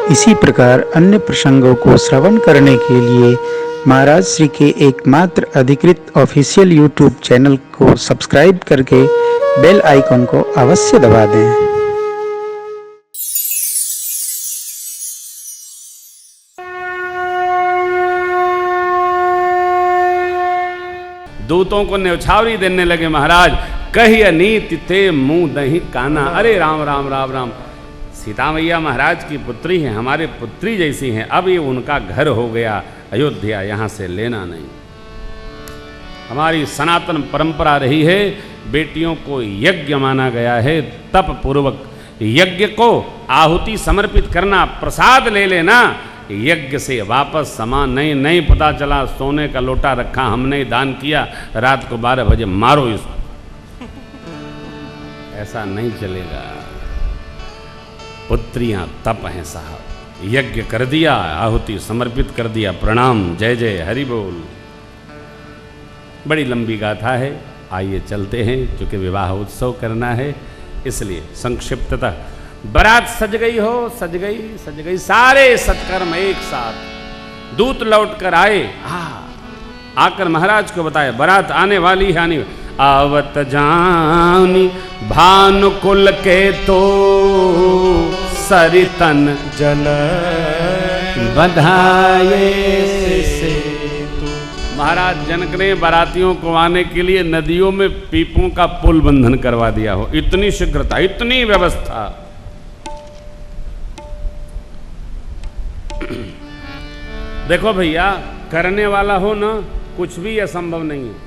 इसी प्रकार अन्य प्रसंगों को श्रवण करने के लिए महाराज श्री के एकमात्र अधिकृत ऑफिशियल यूट्यूब चैनल को सब्सक्राइब करके बेल आइकन को अवश्य दबा दें। दूतों को न्यौछावरी देने लगे महाराज। कही अनीति ते मुंह दही काना। अरे राम राम राम राम, सीता मैया महाराज की पुत्री हैं, हमारे पुत्री जैसी हैं। अब ये उनका घर हो गया अयोध्या, यहाँ से लेना नहीं। हमारी सनातन परंपरा रही है, बेटियों को यज्ञ माना गया है, तप पूर्वक यज्ञ को आहुति समर्पित करना, प्रसाद ले लेना, यज्ञ से वापस सामान नहीं पता चला सोने का लोटा रखा हमने दान किया, रात को 12 बजे मारो इसको, ऐसा नहीं चलेगा। पुत्रियां तप हैं साहब, यज्ञ कर दिया, आहुति समर्पित कर दिया, प्रणाम, जय जय हरि बोल। बड़ी लंबी गाथा है, आइए चलते हैं, क्योंकि विवाह उत्सव करना है, इसलिए संक्षिप्ततः बारात सज गई हो, सज गई, सारे सत्कर्म एक साथ। दूत लौट कर आए, आकर महाराज को बताया बारात आने वाली है, आने आवत जानी भानुकुल के तो सरितन जल बधाए से। महाराज जनक ने बारातियों को आने के लिए नदियों में पीपों का पुल बंधन करवा दिया हो, इतनी शीघ्रता, इतनी व्यवस्था। देखो भैया, करने वाला हो ना, कुछ भी असंभव नहीं है।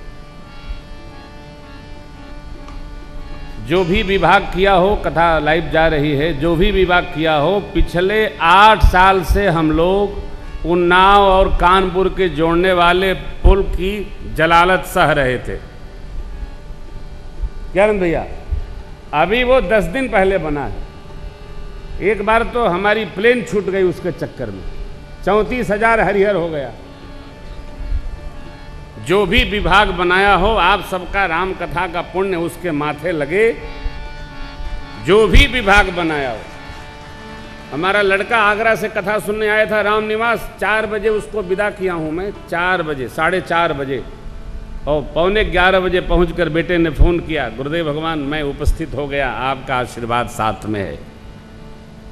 जो भी विभाग किया हो, कथा लाइव जा रही है, जो भी विभाग किया हो, पिछले 8 साल से हम लोग उन्नाव और कानपुर के जोड़ने वाले पुल की जलालत सह रहे थे। क्या भैया, अभी वो 10 दिन पहले बना है। एक बार तो हमारी प्लेन छूट गई उसके चक्कर में, 34,000 हरिहर हो गया। जो भी विभाग बनाया हो, आप सबका राम कथा का पुण्य उसके माथे लगे। जो भी विभाग बनाया हो, हमारा लड़का आगरा से कथा सुनने आया था राम निवास, 4 बजे उसको विदा किया हूं मैं, 4 बजे, 4:30 बजे, और 11:15 बजे पहुंचकर बेटे ने फोन किया, गुरुदेव भगवान मैं उपस्थित हो गया, आपका आशीर्वाद साथ में है।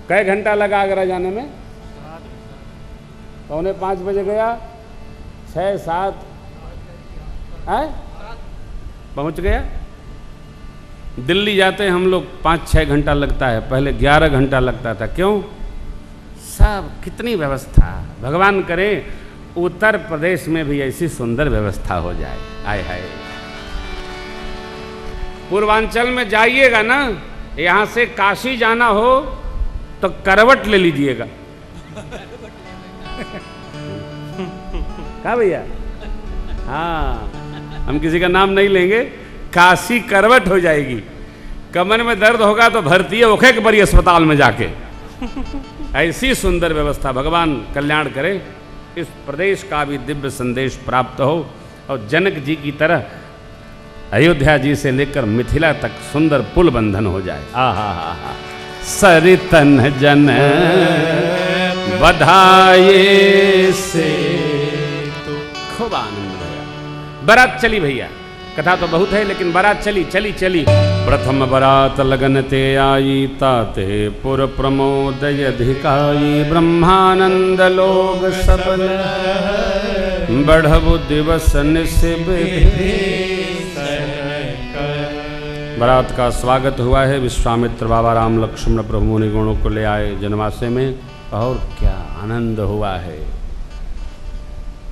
कई घंटा लगा आगरा जाने में? 4:45 बजे गया, 6-7 पहुंच गया। दिल्ली जाते हम लोग 5-6 घंटा लगता है, पहले 11 घंटा लगता था। क्यों? सब कितनी व्यवस्था। भगवान करे उत्तर प्रदेश में भी ऐसी सुंदर व्यवस्था हो जाए। आय हाय, पूर्वांचल में जाइएगा ना, यहां से काशी जाना हो तो करवट ले लीजिएगा। क्या भैया? हाँ, हम किसी का नाम नहीं लेंगे, काशी करवट हो जाएगी। कमर में दर्द होगा तो भर्ती है ओखे के बड़ी अस्पताल में जाके। ऐसी सुंदर व्यवस्था, भगवान कल्याण करे, इस प्रदेश का भी दिव्य संदेश प्राप्त हो, और जनक जी की तरह अयोध्या जी से लेकर मिथिला तक सुंदर पुल बंधन हो जाए। आहा, सरितन जन बधाए से, तो खूब आनंद भैया। बारात चली भैया, कथा तो बहुत है लेकिन बारात चली। प्रथम बारात लगन ते आई, ताते पुर प्रमोदय अधिकाई, ब्रह्मानंद लोग सबल बढ़बु दिवस निशिब। बारात का स्वागत हुआ है, विश्वामित्र बाबा राम लक्ष्मण प्रभु मुनि गणों को ले आए जनवासे में, और क्या आनंद हुआ है।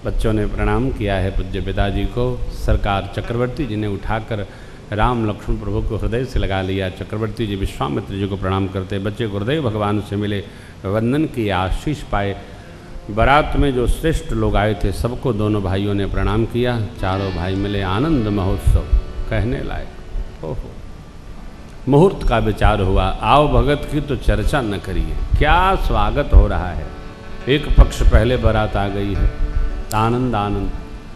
बच्चों ने प्रणाम किया है पूज्य पिताजी को। सरकार चक्रवर्ती जी ने उठाकर राम लक्ष्मण प्रभु को हृदय से लगा लिया। चक्रवर्ती जी विश्वामित्र जी को प्रणाम करते, बच्चे गुरुदेव भगवान से मिले, वंदन की आशीष पाए। बारात में जो श्रेष्ठ लोग आए थे सबको दोनों भाइयों ने प्रणाम किया। चारों भाई मिले, आनंद महोत्सव कहने लायक। ओहो, मुहूर्त का विचार हुआ, आओ भगत की तो चर्चा न करिए, क्या स्वागत हो रहा है। एक पक्ष पहले बारात आ गई है, आनंद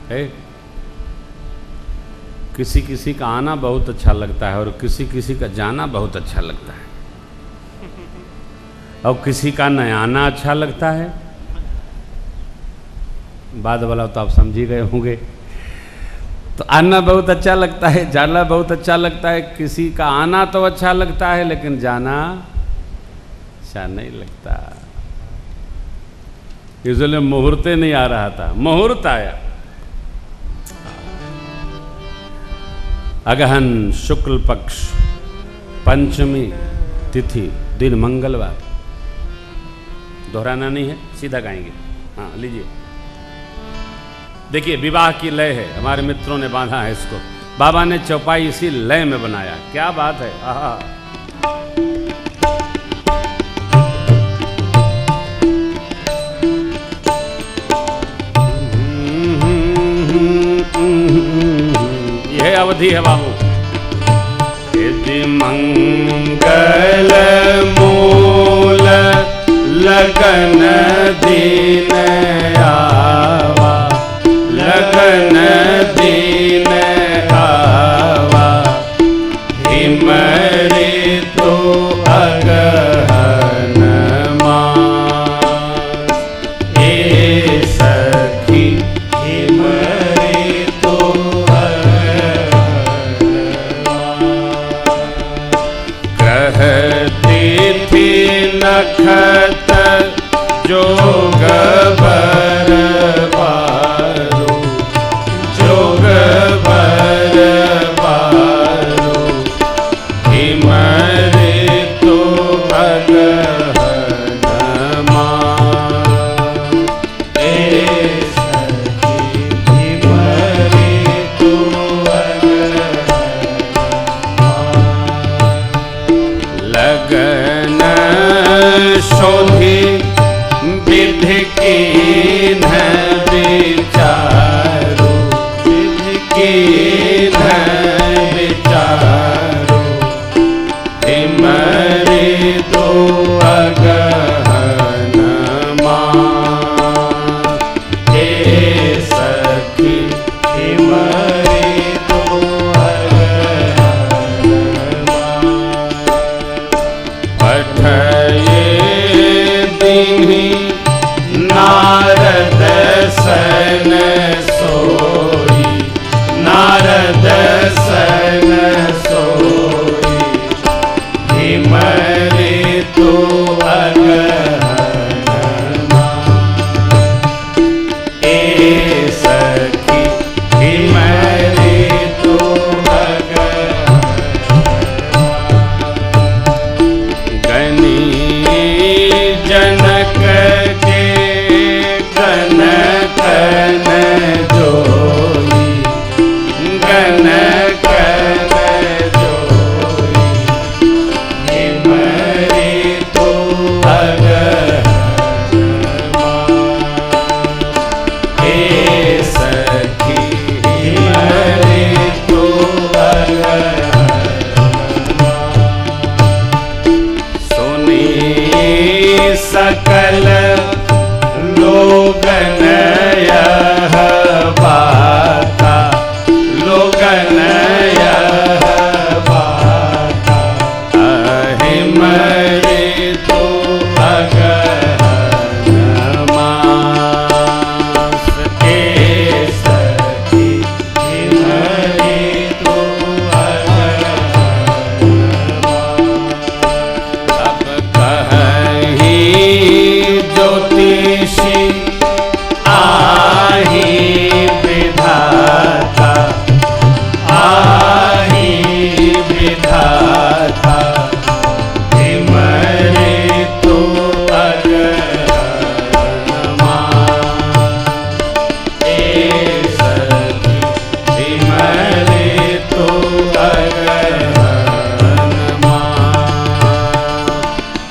है। किसी किसी का आना बहुत अच्छा लगता है और किसी किसी का जाना बहुत अच्छा लगता है। और किसी का नयाना अच्छा लगता है, बाद वाला तो आप समझ ही गए होंगे। तो आना बहुत अच्छा लगता है, जाना बहुत अच्छा लगता है। किसी का आना तो अच्छा लगता है लेकिन जाना अच्छा नहीं लगता। इसलिए मुहूर्ते नहीं आ रहा था, मुहूर्त आया। अगहन शुक्ल पक्ष पंचमी तिथि, दिन मंगलवार। दोहराना नहीं है, सीधा गाएंगे। हाँ लीजिए, देखिए विवाह की लय है, हमारे मित्रों ने बांधा है इसको। बाबा ने चौपाई इसी लय में बनाया, क्या बात है। आहा, यह अवधि है बाबू। यदि मंगल मूल लगन दीन आवा, लगन दीन आवा, हिमरे तो अगहन मास। ए सखी हिमरे तो अगहन मास। ग्रह तिथि नखत जोग बर बारो, जोग बर बारो, हिमरे तो अगहन मास। ए सखी हिमरे तो अगहन मास। लगन शोधी विधि कीन विचारो, विधि कीन विचारो, हिमरे तो अगहन मास। हे सखी हिमरे तो अगहन मास। पठये दीन्ही नारद सन सोई, नारद सन सोई, हिमरे तो अगहन मास। ए सखी हिमरे तो अगहन मास। गनी जनक के गन कन जोई, गन कन जोई, हिमरे तो अगहन मास। हे सखी हिमरे तो अगहन मास। सुनी सकल लोगन यह बाता, लोगन यह बाता, हिमरे तो अगहन मास। ए सखी हिमरे तो अगहन मास। अब कहीं ज्योतिषी आही विधाता, आही विधाता, हिमरे तो अगहन मास। ए सखी हिमरे तो अगहन मास।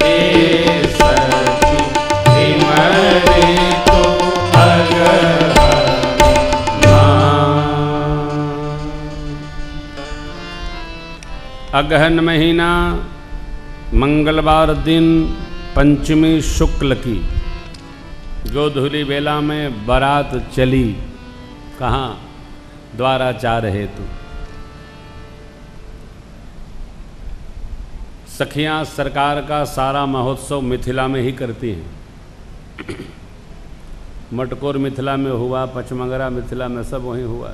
ए सखी हिमरे तो अगहन मास। अगहन महीना, मंगलवार दिन, पंचमी शुक्ल की गोधूली बेला में बारात चली। कहाँ? द्वाराचार हेतु। सखियां सरकार का सारा महोत्सव मिथिला में ही करती हैं। मटकोर मिथिला में हुआ, पचमंगरा मिथिला में, सब वहीं हुआ।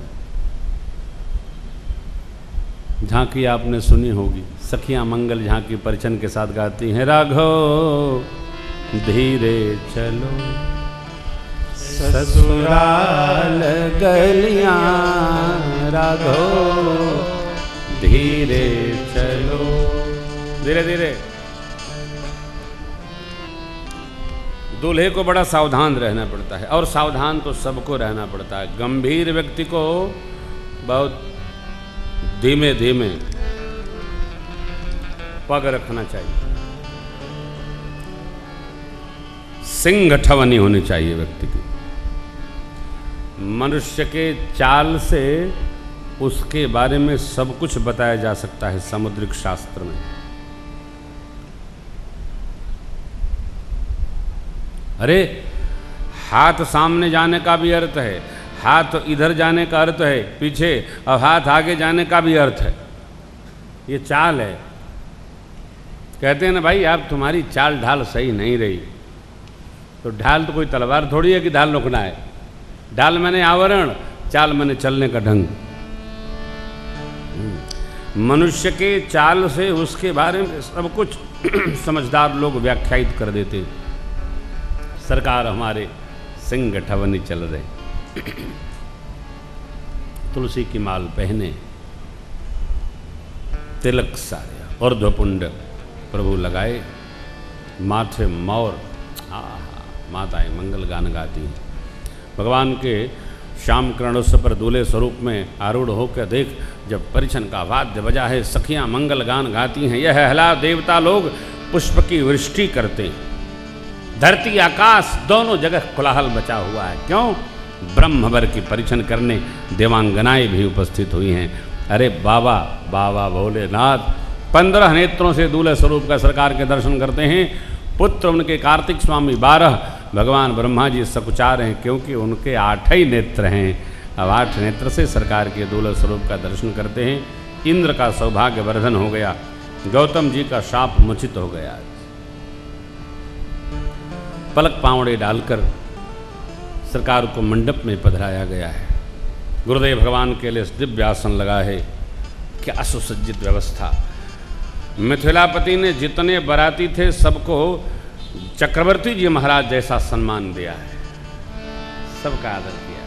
झांकी आपने सुनी होगी, सखियां मंगल झांकी परिछन के साथ गाती हैं, राघव धीरे चलो ससुराल गलियां, राघव धीरे चलो, धीरे धीरे। दूल्हे को बड़ा सावधान रहना पड़ता है, और सावधान तो सबको रहना पड़ता है। गंभीर व्यक्ति को बहुत धीमे धीमे पग रखना चाहिए, सिंह ठवनी होनी चाहिए व्यक्ति की। मनुष्य के चाल से उसके बारे में सब कुछ बताया जा सकता है सामुद्रिक शास्त्र में। अरे हाथ सामने जाने का भी अर्थ है, हाथ इधर जाने का अर्थ है पीछे, और हाथ आगे जाने का भी अर्थ है। ये चाल है। कहते हैं ना भाई, आप तुम्हारी चाल ढाल सही नहीं रही। तो ढाल तो कोई तलवार थोड़ी है कि ढाल रोकना है। ढाल मैंने आवरण, चाल मैंने चलने का ढंग। मनुष्य के चाल से उसके बारे में सब कुछ समझदार लोग व्याख्यायित कर देते हैं। सरकार हमारे सिंह ठवनी चल रहे, तुलसी की माल पहने, तिलक साया, अर्धपुंड प्रभु लगाए, माथे मौर, माताएं मंगल गान गाती हैं। भगवान के श्याम करणोत्सव पर दूल्हे स्वरूप में आरूढ़ होकर देख, जब परिछन का वाद्य बजा है, सखियां मंगल गान गाती हैं, यह हला देवता लोग पुष्प की वृष्टि करते हैं। धरती आकाश दोनों जगह कोलाहल मचा हुआ है। क्यों? ब्रह्मवर की परिछन करने देवांगनाएं भी उपस्थित हुई हैं। अरे बाबा बाबा भोलेनाथ 15 नेत्रों से दूल्हे स्वरूप का सरकार के दर्शन करते हैं। पुत्र उनके कार्तिक स्वामी 12, भगवान ब्रह्मा जी सकुचार हैं, क्योंकि उनके 8 ही नेत्र हैं। अब 8 नेत्र से सरकार के दूल्हे स्वरूप का दर्शन करते हैं। इंद्र का सौभाग्य वर्धन हो गया, गौतम जी का शाप मोचित हो गया। पलक पावड़े डालकर सरकार को मंडप में पधराया गया है। गुरुदेव भगवान के लिए दिव्य आसन लगा है। क्या सुसज्जित व्यवस्था। मिथिलापति ने जितने बाराती थे सबको चक्रवर्ती जी महाराज जैसा सम्मान दिया है, सबका आदर किया।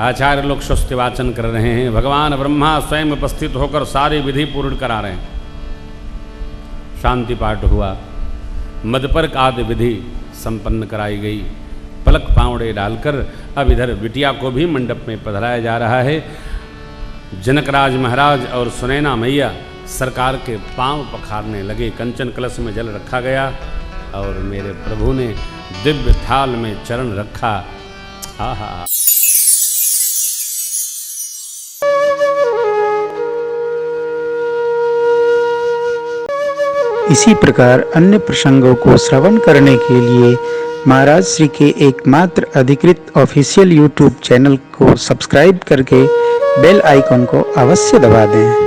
आचार्य लोग स्वस्ति वाचन कर रहे हैं। भगवान ब्रह्मा स्वयं उपस्थित होकर सारी विधि पूर्ण करा रहे हैं। शांति पाठ हुआ, मदपर्क आदि विधि संपन्न कराई गई। पलक पावड़े डालकर अब इधर बिटिया को भी मंडप में पधराया जा रहा है। जनकराज महाराज और सुनैना मैया सरकार के पांव पखारने लगे। कंचन कलश में जल रखा गया और मेरे प्रभु ने दिव्य थाल में चरण रखा। आहा। इसी प्रकार अन्य प्रसंगों को श्रवण करने के लिए महाराज श्री के एकमात्र अधिकृत ऑफिशियल यूट्यूब चैनल को सब्सक्राइब करके बेल आइकन को अवश्य दबा दें।